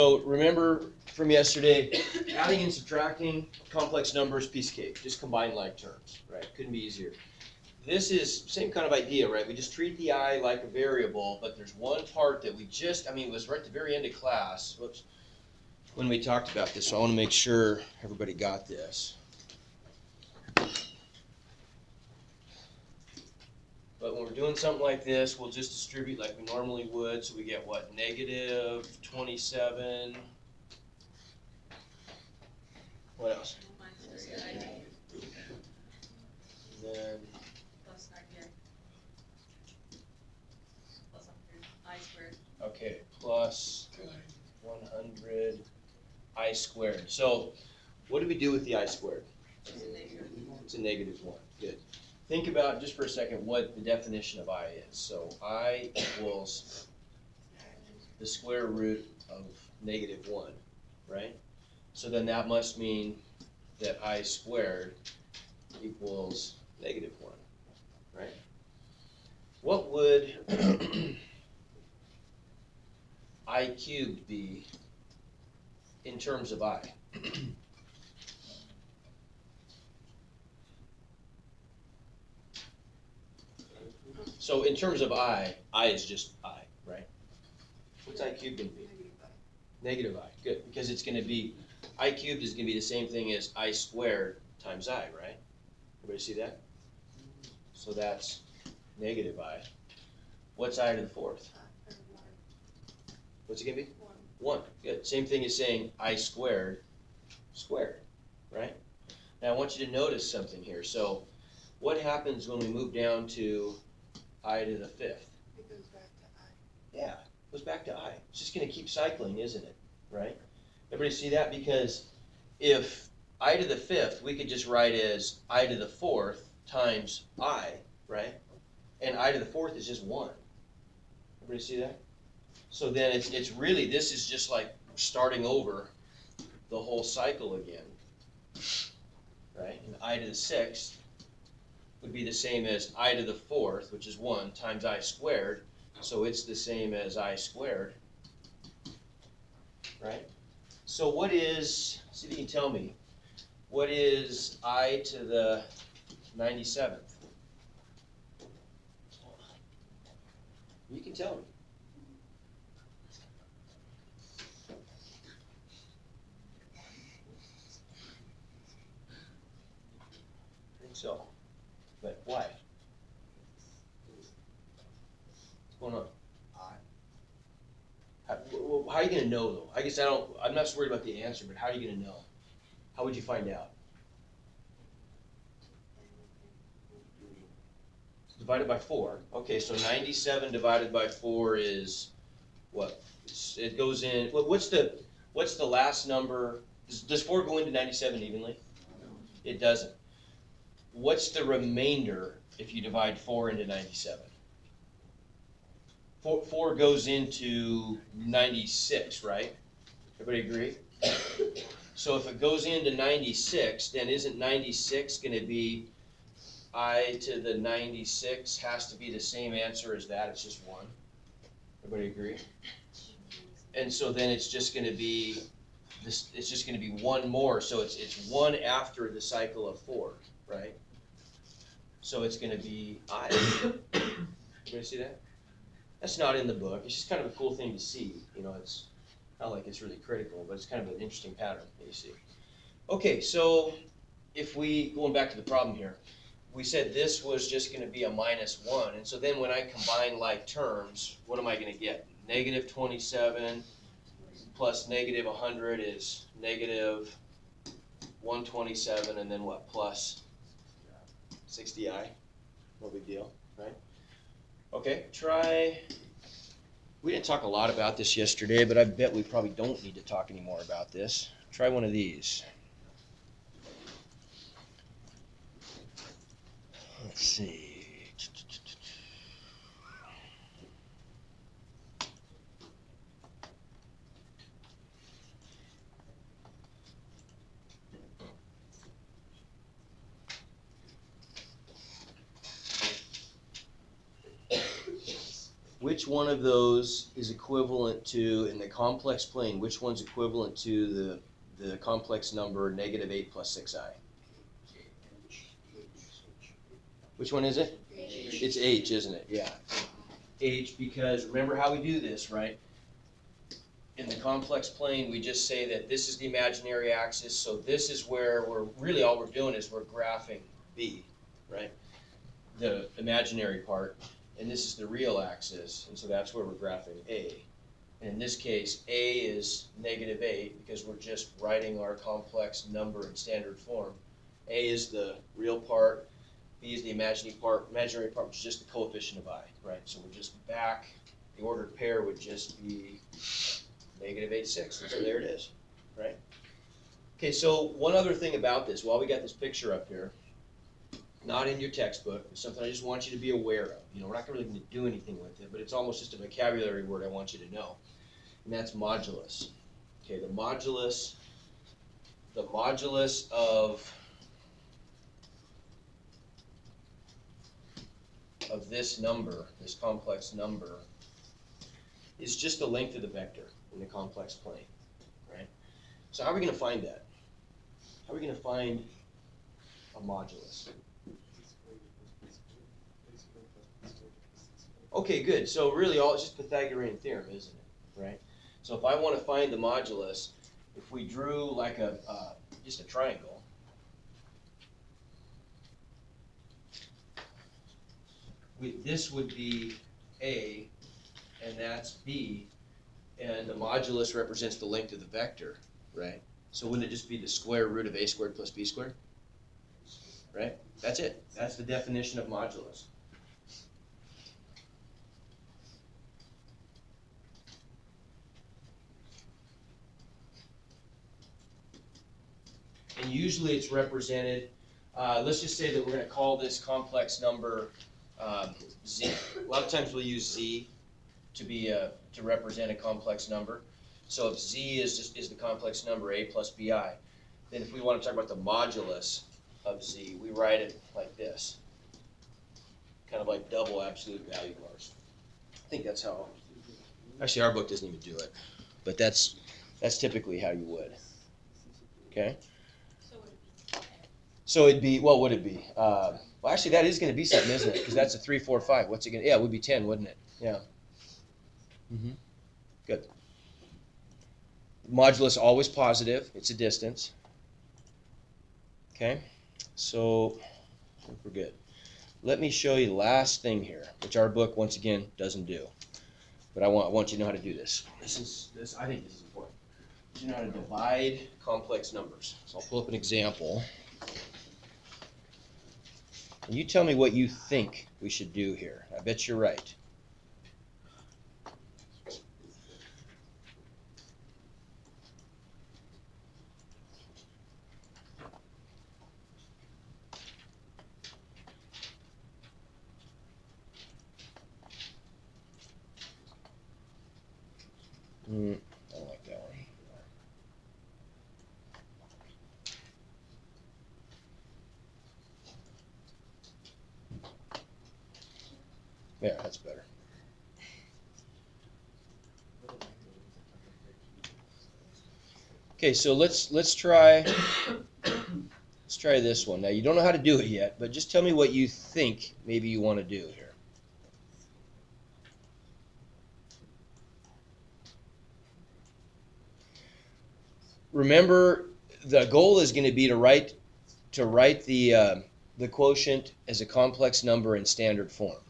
So remember from yesterday, adding and subtracting complex numbers, piece of cake, just combine like terms, right? Couldn't be easier. This is same kind of idea, right? We just treat the I like a variable, but there's one part that we just, it was right at the very end of class, whoops, when we talked about this, so I want to make sure everybody got this. But when we're doing something like this, we'll just distribute like we normally would, so we get what, negative 27. What else? And then Plus not here. Plus 100 I squared. okay, plus 100 I squared. So what do we do with the I squared? It's a negative. It's a -1. Good. Think about just for a second what the definition of I is. So I equals the square root of -1, right? So then that must mean that I squared equals -1, right? What would I cubed be in terms of I? So in terms of I is just I, right? What's I cubed going to be? Negative I, good, because it's going to be, I cubed is going to be the same thing as I squared times I, right? Everybody see that? So that's negative I. What's I to the fourth? What's it going to be? 1, good. Same thing as saying I squared, right? Now I want you to notice something here. So what happens when we move down to I to the 5th? It goes back to I. Yeah, it goes back to I. It's just going to keep cycling, isn't it? Right? Everybody see that? Because if I to the 5th, we could just write as I to the 4th times I, right? And I to the 4th is just 1. Everybody see that? So then it's really, this is just like starting over the whole cycle again, right? And I to the 6th would be the same as I to the 4th, which is 1, times I squared. So it's the same as I squared, right? So what is, see if you can tell me, what is I to the 97th? You can tell me. I think so. But why? What's going on? How are you going to know, though? I guess I'm not so worried about the answer, but how are you going to know? How would you find out? Divided by 4. Okay, so 97 divided by 4 is what? It goes in, what's the last number? Does 4 go into 97 evenly? It doesn't. What's the remainder if you divide 4 into 97? 4 goes into 96, right? Everybody agree? So if it goes into 96, then isn't 96 going to be I to the 96 has to be the same answer as that, it's just 1. Everybody agree? And so then it's just going to be this. It's just going to be 1 more. So it's 1 after the cycle of 4, right? So it's going to be I. Everybody see that? That's not in the book. It's just kind of a cool thing to see. It's not like it's really critical, but it's kind of an interesting pattern that you see. Okay, so if we, going back to the problem here, we said this was just going to be a -1, and so then when I combine like terms, what am I going to get? Negative 27 plus negative 100 is negative 127, and then what, plus 60i? No big deal, right? Okay, we didn't talk a lot about this yesterday, but I bet we probably don't need to talk anymore about this. Try one of these. Let's see. Which which one of those is equivalent to, in the complex plane, which one's equivalent to the complex number -8 plus 6i? Which one is it? It's h, isn't it? Yeah. H, because remember how we do this, right? In the complex plane, we just say that this is the imaginary axis, so this is where really all we're doing is we're graphing B, right? The imaginary part, and this is the real axis, and so that's where we're graphing A. And in this case, A is -8 because we're just writing our complex number in standard form. A is the real part, B is the imaginary part, which is just the coefficient of I, right? So we're just back, the ordered pair would just be -8, 6, and so there it is, right? Okay, so one other thing about this, while we got this picture up here, not in your textbook, it's something I just want you to be aware of. You know, we're not really going to do anything with it, but it's almost just a vocabulary word I want you to know, and that's modulus. Okay, the modulus of this number, this complex number, is just the length of the vector in the complex plane, right? So how are we going to find that? How are we going to find a modulus? Okay, good. So really all it's just Pythagorean theorem, isn't it? Right? So if I want to find the modulus, if we drew like just a triangle, this would be A, and that's B, and the modulus represents the length of the vector, right? So wouldn't it just be the square root of A squared plus B squared? Right? That's it. That's the definition of modulus. And usually it's represented, let's just say that we're going to call this complex number Z. A lot of times we'll use Z to represent a complex number. So if Z is the complex number A plus BI, then if we want to talk about the modulus of Z, we write it like this, kind of like double absolute value bars. I think that's how, actually our book doesn't even do it, but that's typically how you would. Okay? So it'd be, well, what would it be? Well, actually, that is going to be something, isn't it? Because that's a 3, 4, 5. What's it going to? Yeah, it would be 10, wouldn't it? Yeah. Good. Modulus always positive. It's a distance. Okay. So I think we're good. Let me show you the last thing here, which our book once again doesn't do. But I want you to know how to do this. This I think this is important. You know how to divide complex numbers. So I'll pull up an example. And you tell me what you think we should do here. I bet you're right. I don't like that one. Yeah, that's better. Okay, so let's try this one. Now you don't know how to do it yet, but just tell me what you think maybe you want to do here. Remember, the goal is going to be to write the quotient as a complex number in standard form.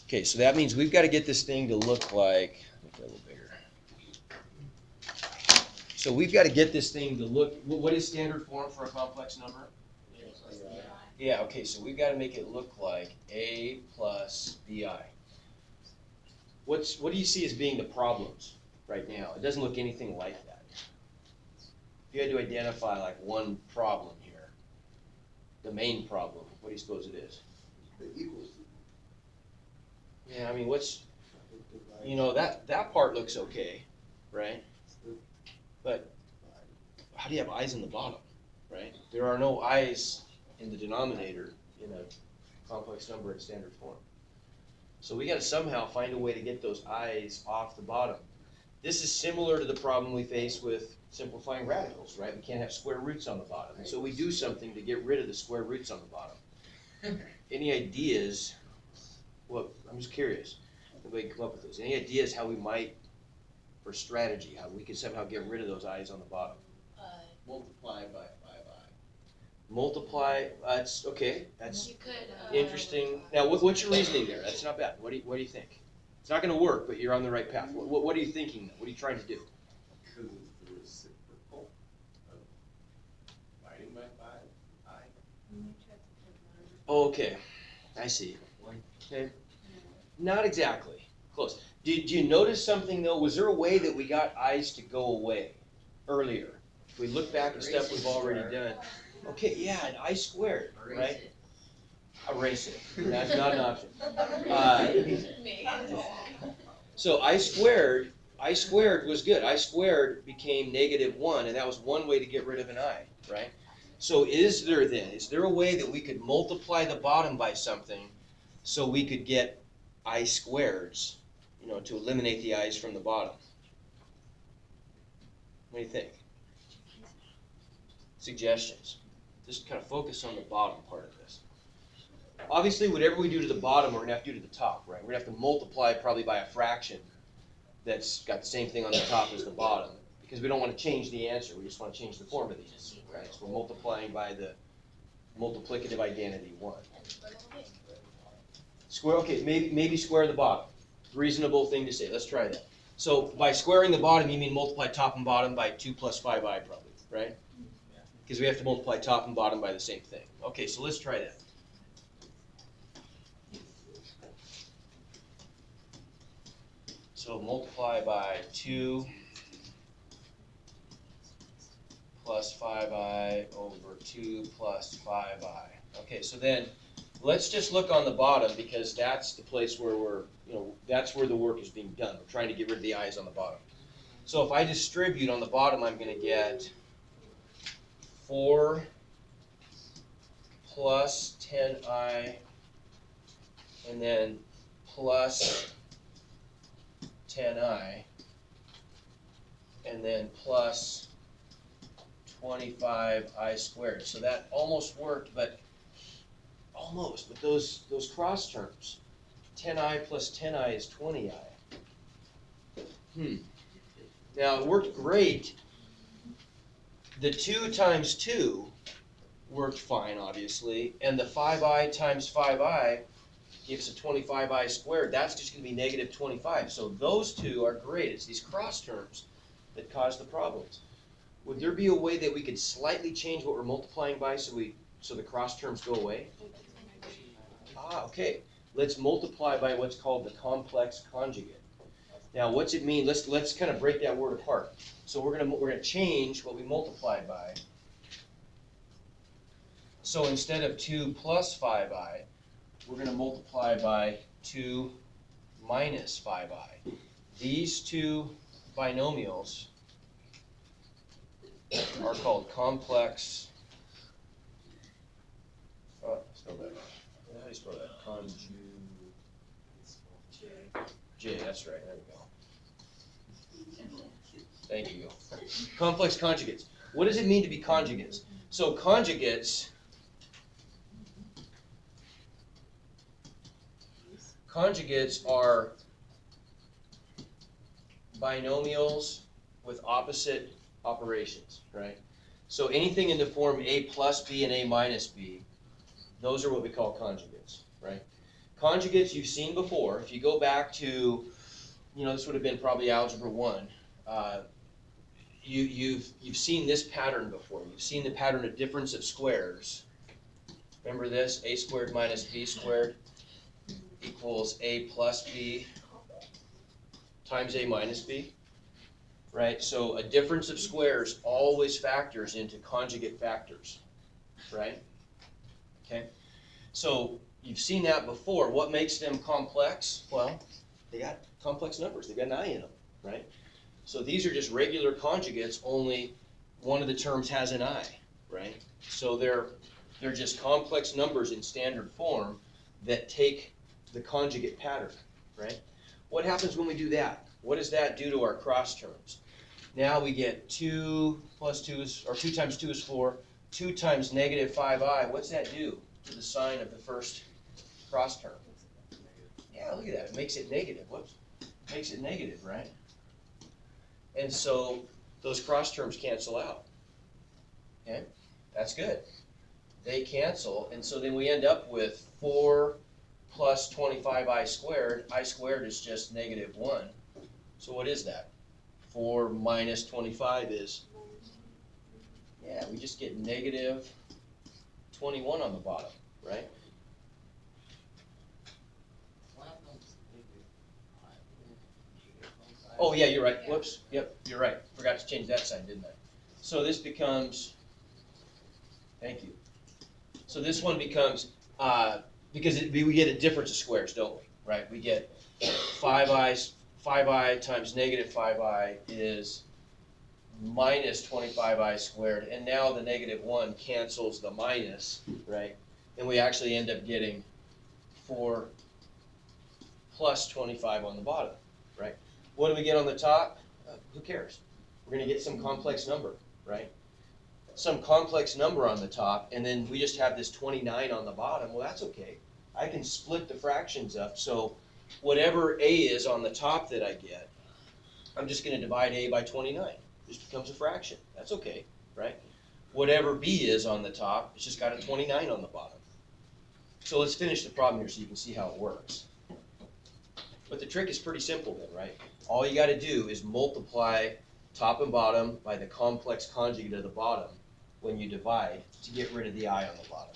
Okay, so that means we've got to get this thing to look like, make it a little bigger. So we've got to get this thing to look, what is standard form for a complex number? Yeah, okay, so we've got to make it look like A plus BI. What do you see as being the problems right now? It doesn't look anything like that. If you had to identify like one problem here, the main problem, what do you suppose it is? It equals. Yeah, I mean, that part looks okay, right? But how do you have i's in the bottom? right? There are no i's in the denominator in a complex number in standard form. So we gotta somehow find a way to get those i's off the bottom. This is similar to the problem we face with simplifying radicals, right? We can't have square roots on the bottom. So we do something to get rid of the square roots on the bottom. Any ideas? Well, I'm just curious. Anybody come up with those? Any ideas how we might, or strategy, how we could somehow get rid of those i's on the bottom? Multiply by 5i. Multiply, that's, okay, that's You could, interesting. Now, what's your reasoning there? That's not bad. What do you think? It's not gonna work, but you're on the right path. What are you thinking though? What are you trying to do? Because it's the reciprocal of dividing by 5i. Okay, I see. Okay, not exactly. Close. Did you notice something though? Was there a way that we got i's to go away earlier? If we look back at stuff we've already done. Okay, yeah, an I squared, right? Erase it. That's not an option. Me. So I squared was good. I squared became -1, and that was one way to get rid of an I, right? So is there a way that we could multiply the bottom by something so we could get I squareds, to eliminate the i's from the bottom? What do you think? Suggestions. Just kind of focus on the bottom part of this. Obviously, whatever we do to the bottom, we're going to have to do to the top, right? We're going to have to multiply probably by a fraction that's got the same thing on the top as the bottom, because we don't want to change the answer. We just want to change the form of the answer, right? So we're multiplying by the multiplicative identity 1. Square, okay, maybe square the bottom. Reasonable thing to say. Let's try that. So by squaring the bottom, you mean multiply top and bottom by 2 plus 5i probably, right? Because we have to multiply top and bottom by the same thing. Okay, so let's try that. So multiply by 2 plus 5i over 2 plus 5i. Okay, so then let's just look on the bottom, because that's the place where that's where the work is being done. We're trying to get rid of the i's on the bottom. So if I distribute on the bottom, I'm going to get 4 plus 10i, and then plus 10i, and then plus 25i squared. So that almost worked, but almost with those cross terms. 10i plus 10i is 20i. Now it worked great. The 2 times 2 worked fine, obviously, and the 5i times 5i gives a 25i squared. That's just going to be -25. So those two are great. It's these cross terms that cause the problems. Would there be a way that we could slightly change what we're multiplying by so the cross terms go away? Okay. Let's multiply by what's called the complex conjugate. Now, what's it mean? Let's kind of break that word apart. So we're gonna change what we multiply by. So instead of 2 plus 5i, we're gonna multiply by 2 minus 5i. These two binomials are called complex. Oh, spell that. How do you spell that? J, that's right. There we go. Thank you. Complex conjugates. What does it mean to be conjugates? So conjugates are binomials with opposite operations, right? So anything in the form a plus b and a minus b, those are what we call conjugates, right? Conjugates you've seen before. If you go back to, this would have been probably Algebra 1. You've seen this pattern before. You've seen the pattern of difference of squares. Remember this? A squared minus b squared equals a plus b times a minus b, right? So a difference of squares always factors into conjugate factors, right? Okay, so you've seen that before. What makes them complex? Well, they got complex numbers. They got an I in them, right? So these are just regular conjugates, only one of the terms has an I. right? So they're just complex numbers in standard form that take the conjugate pattern, right? What happens when we do that? What does that do to our cross terms? Now we get 2 plus 2 is, or 2 times 2 is 4, 2 times negative 5i, what's that do to the sign of the first cross term? Yeah, look at that, it makes it negative. Whoops, makes it negative, right? And so those cross terms cancel out. Okay, that's good. They cancel, and so then we end up with 4 plus 25i squared is just negative 1. So what is that? 4 minus 25 is, yeah, we just get negative 21 on the bottom, right? Oh, yeah, you're right. Whoops. Yep, you're right. Forgot to change that sign, didn't I? So this becomes, thank you. So this one becomes, because we get a difference of squares, don't we? Right? We get 5i times negative 5i is minus 25i squared. And now the negative 1 cancels the minus, right? And we actually end up getting 4 plus 25 on the bottom, right? What do we get on the top? Who cares? We're going to get some complex number, right? Some complex number on the top, and then we just have this 29 on the bottom. Well, that's okay. I can split the fractions up. So whatever a is on the top that I get, I'm just going to divide a by 29. It just becomes a fraction. That's okay, right? Whatever b is on the top, it's just got a 29 on the bottom. So let's finish the problem here so you can see how it works. But the trick is pretty simple then, right? All you got to do is multiply top and bottom by the complex conjugate of the bottom when you divide to get rid of the I on the bottom.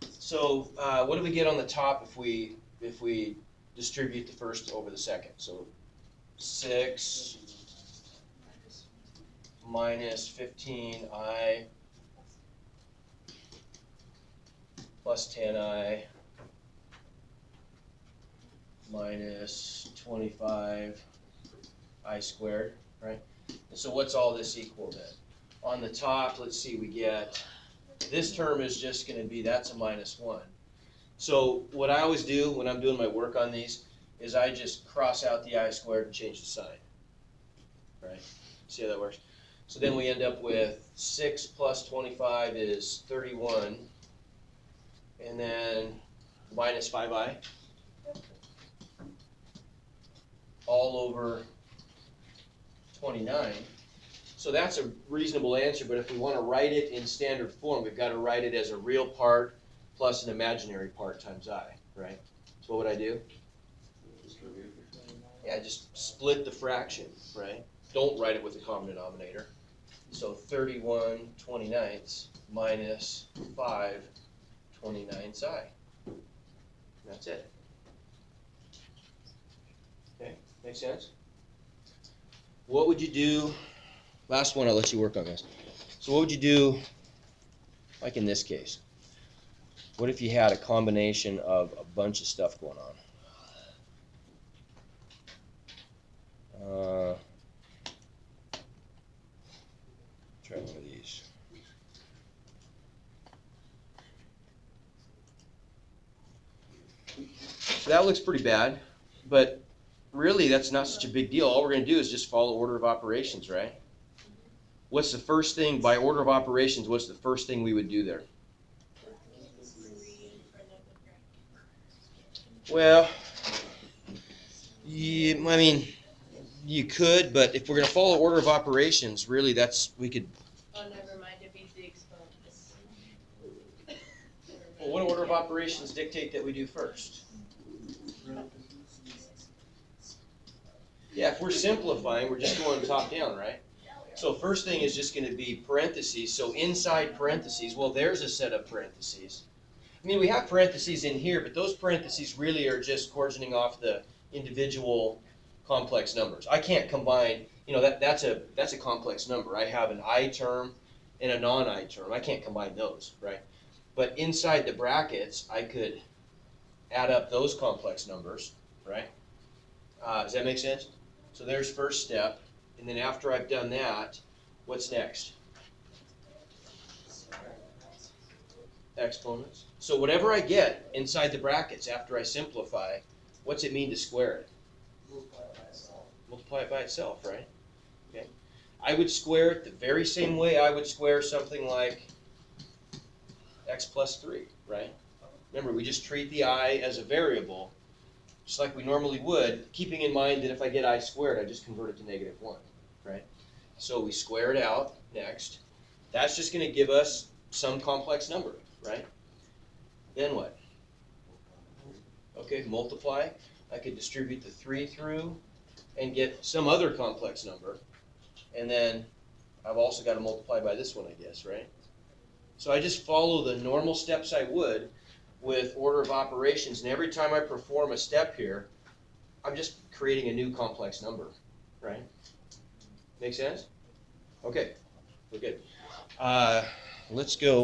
So what do we get on the top if we distribute the first over the second? So 6 minus 15i plus 10i minus 25i squared, right? And so what's all this equal then? On the top, let's see, we get, this term is just going to be, that's a minus 1. So what I always do when I'm doing my work on these is I just cross out the I squared and change the sign, right? See how that works? So then we end up with 6 plus 25 is 31, and then minus 5i. All over 29. So that's a reasonable answer, but if we want to write it in standard form, we've got to write it as a real part plus an imaginary part times I, right? So what would I do? Yeah, just split the fraction, right? Don't write it with the common denominator. So 31 29ths minus 5 29ths I. That's it. Okay, make sense? What would you do? Last one, I'll let you work on this. So what would you do, like in this case? What if you had a combination of a bunch of stuff going on? Try one of these. So that looks pretty bad, but really that's not such a big deal. All we're going to do is just follow order of operations, right? What's the first thing, by order of operations, what's the first thing we would do there? Well, I mean, you could, but if we're going to follow order of operations, really we could. Oh, never mind, defeats the exponents. Well, what order of operations dictate that we do first? Yeah, if we're simplifying, we're just going top down, right? So first thing is just going to be parentheses. So inside parentheses, well, there's a set of parentheses. I mean, we have parentheses in here, but those parentheses really are just coarsening off the individual complex numbers. I can't combine, that's a complex number. I have an I term and a non-I term. I can't combine those, right? But inside the brackets, I could add up those complex numbers, right? Does that make sense? So there's first step. And then after I've done that, what's next? Exponents. So whatever I get inside the brackets after I simplify, what's it mean to square it? Multiply it by itself, right? Okay. I would square it the very same way I would square something like x plus 3, right? Remember, we just treat the I as a variable, just like we normally would, keeping in mind that if I get I squared, I just convert it to -1, right? So we square it out next. That's just going to give us some complex number, right? Then what? Okay, multiply. I could distribute the 3 through and get some other complex number. And then I've also got to multiply by this one, I guess, right? So I just follow the normal steps I would with order of operations. And every time I perform a step here, I'm just creating a new complex number, right? Make sense? Okay, we're good. Let's go